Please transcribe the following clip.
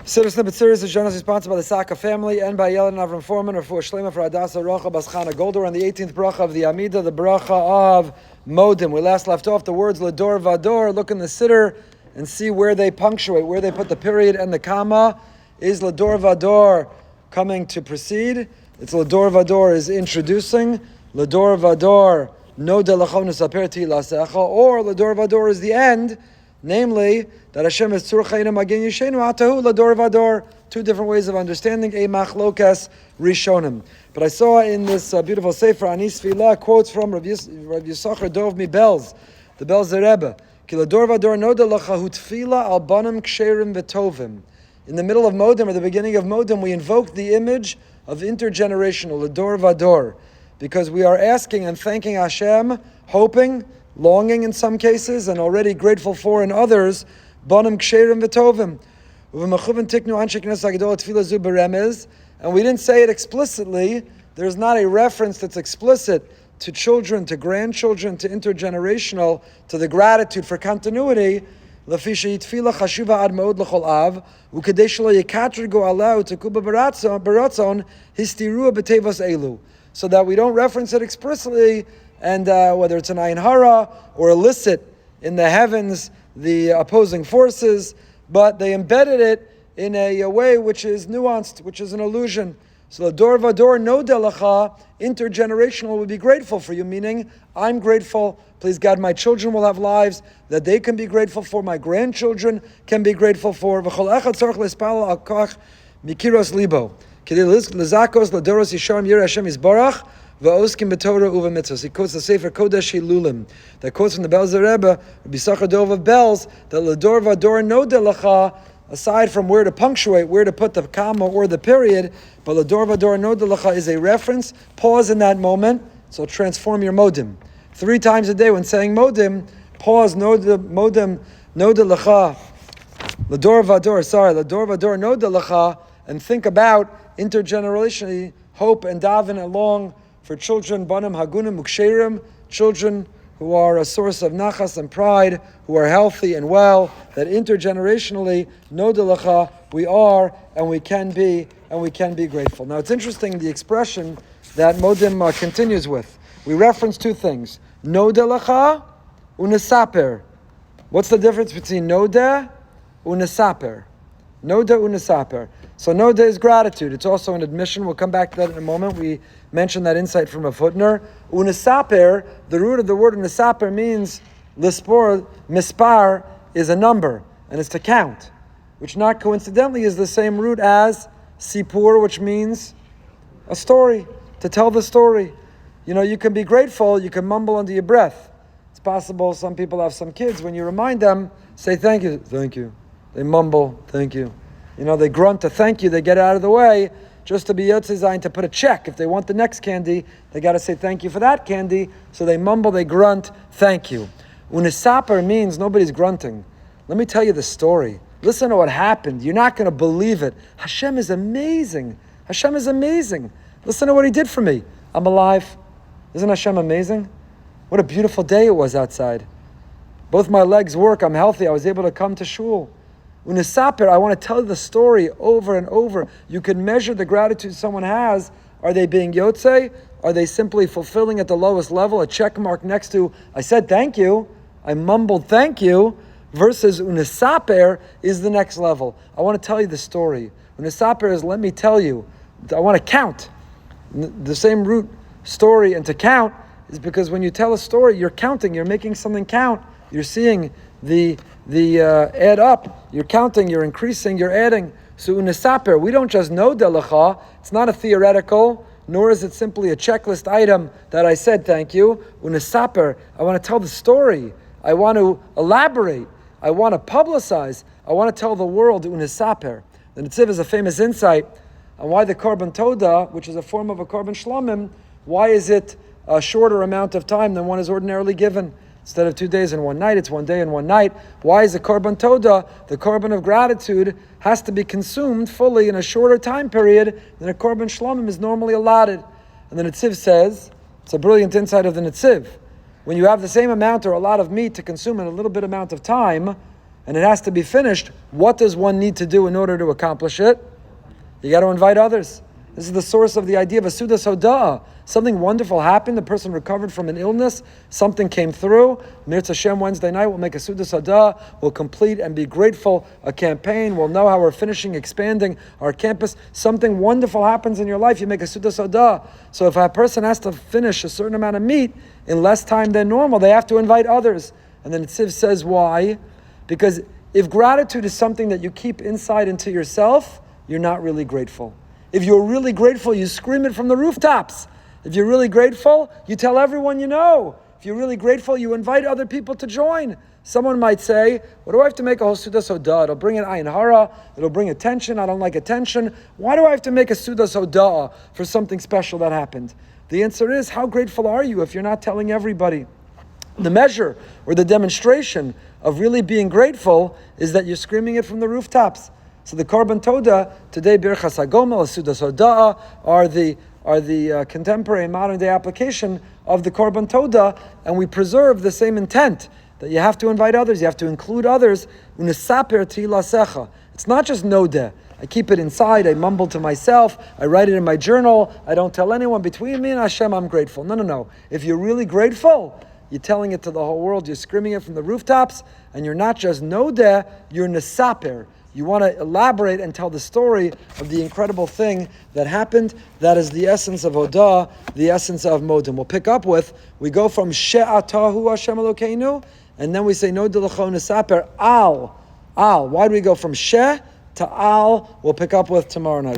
Siddur Snippet series is generously sponsored by the Saka family and by Yellen Avram Foreman, or for Shlema for Adasa Rocha Baschana Golder on the 18th bracha of the Amida, the bracha of Modim. We last left off the words Lador Vador. Look in the Siddur and see where they punctuate, where they put the period and the comma. Is Lador Vador coming to precede? It's Lador Vador is introducing. Lador Vador no delachon usaperti lasecha, or Lador Vador is the end. Namely, that Hashem is Tzur Chayim Magen Yishenu Atahu Lador Vador. Two different ways of understanding a machlokas rishonim. But I saw in this beautiful sefer Anis Tefillah quotes from Rav Yisachar Dov Belz, the Belz Rebbe. Ki Lador Vador no delachahu tefila al banim ksherim v'tovim. In the middle of Modim, or the beginning of Modim, we invoke the image of intergenerational Lador Vador, because we are asking and thanking Hashem, hoping, longing in some cases, and already grateful for in others, banim ksherim v'tovim. And we didn't say it explicitly. There's not a reference that's explicit to children, to grandchildren, to intergenerational, to the gratitude for continuity. So that we don't reference it explicitly, and whether it's an ayin hara or elicit in the heavens the opposing forces, but they embedded it in a way which is nuanced, which is an illusion. So the dor vador no delacha, intergenerational, would be grateful for you, meaning I'm grateful. Please God, my children will have lives that they can be grateful for, my grandchildren can be grateful for. V'chol echad tzarich lespal al kach mikiros libo. Kedei lizakos ladoros yisharim yireh Hashem yisbarach. He quotes the Sefer Kodesh Hilulim that quotes from the Belz Rebbe, Rabbi Yisachar Dov of Belz, that Lador Vador no delacha, aside from where to punctuate, where to put the comma or the period, but Lador Vador no delacha is a reference. Pause in that moment, so transform your Modim. 3 times a day when saying Modim, pause Modim no delacha, Lador Vador no delacha, and think about intergenerationally, hope and daven along for children, banim hagunim uksherim, children who are a source of nachas and pride, who are healthy and well, that intergenerationally, no delacha, we are and we can be grateful. Now it's interesting the expression that Modim continues with. We reference 2 things: no delacha, unesaper. What's the difference between no de, unesaper? No de, unesaper. So no de is gratitude. It's also an admission. We'll come back to that in a moment. We mentioned that insight from a footnote. Unesaper, the root of the word unesaper means lispor, mispar is a number, and it's to count, which not coincidentally is the same root as sipur, which means a story, to tell the story. You know, you can be grateful, you can mumble under your breath. It's possible some people have some kids, when you remind them, say thank you. They mumble, thank you. You know, they grunt to thank you, they get out of the way, just to be yotzei to put a check. If they want the next candy, they got to say thank you for that candy. So they mumble, they grunt, thank you. Unesaper means nobody's grunting. Let me tell you the story. Listen to what happened. You're not going to believe it. Hashem is amazing. Hashem is amazing. Listen to what He did for me. I'm alive. Isn't Hashem amazing? What a beautiful day it was outside. Both my legs work. I'm healthy. I was able to come to shul. Unesaper, I want to tell the story over and over. You can measure the gratitude someone has. Are they being yotzei? Are they simply fulfilling at the lowest level? A check mark next to, I said thank you, I mumbled thank you, versus unesaper is the next level. I want to tell you the story. Unesaper is, let me tell you. I want to count. The same root, story, and to count is because when you tell a story, you're counting, you're making something count. You're seeing the add up, you're counting, you're increasing, you're adding. So unesaper, we don't just know delacha, it's not a theoretical, nor is it simply a checklist item that I said thank you. Unesaper, I want to tell the story, I want to elaborate, I want to publicize, I want to tell the world unesaper. The Netziv is a famous insight on why the korban toda, which is a form of a korban shlomim, why is it a shorter amount of time than one is ordinarily given? Instead of 2 days and 1 night, it's 1 day and 1 night. Why is the korban toda, the korban of gratitude, has to be consumed fully in a shorter time period than a korban shlomim is normally allotted? And the Netziv says, it's a brilliant insight of the Netziv, when you have the same amount or a lot of meat to consume in a little bit amount of time, and it has to be finished, what does one need to do in order to accomplish it? You got to invite others. This is the source of the idea of a Sudas Hoda'ah. Something wonderful happened, the person recovered from an illness, something came through. Mirz Hashem, Wednesday night, we'll make a Sudas Hoda'ah, we'll complete and be grateful a campaign, we'll know how we're finishing, expanding our campus. Something wonderful happens in your life, you make a Sudas Hoda'ah. So if a person has to finish a certain amount of meat in less time than normal, they have to invite others. And then Tziv says why? Because if gratitude is something that you keep inside into yourself, you're not really grateful. If you're really grateful, you scream it from the rooftops. If you're really grateful, you tell everyone you know. If you're really grateful, you invite other people to join. Someone might say, what do I have to make a whole Sudas Hoda'ah? It'll bring an ayin hara, it'll bring attention, I don't like attention. Why do I have to make a Sudas Hoda'ah for something special that happened? The answer is, how grateful are you if you're not telling everybody? The measure or the demonstration of really being grateful is that you're screaming it from the rooftops. So the Korban Toda, today Birchas HaGomel, Sudas Hoda'ah, are the contemporary modern day application of the Korban Toda, and we preserve the same intent, that you have to invite others, you have to include others. Unesaper tilasecha. It's not just nodeh. I keep it inside, I mumble to myself, I write it in my journal, I don't tell anyone. Between me and Hashem, I'm grateful. No. If you're really grateful, you're telling it to the whole world, you're screaming it from the rooftops, and you're not just nodeh, you're nesaper. You want to elaborate and tell the story of the incredible thing that happened. That is the essence of Hodah, the essence of Modim. We'll pick up with, we go from She'atahu Hashem Elokeinu, and then we say, No Dilachon Nesaper, Al. Why do we go from She to Al? We'll pick up with tomorrow night.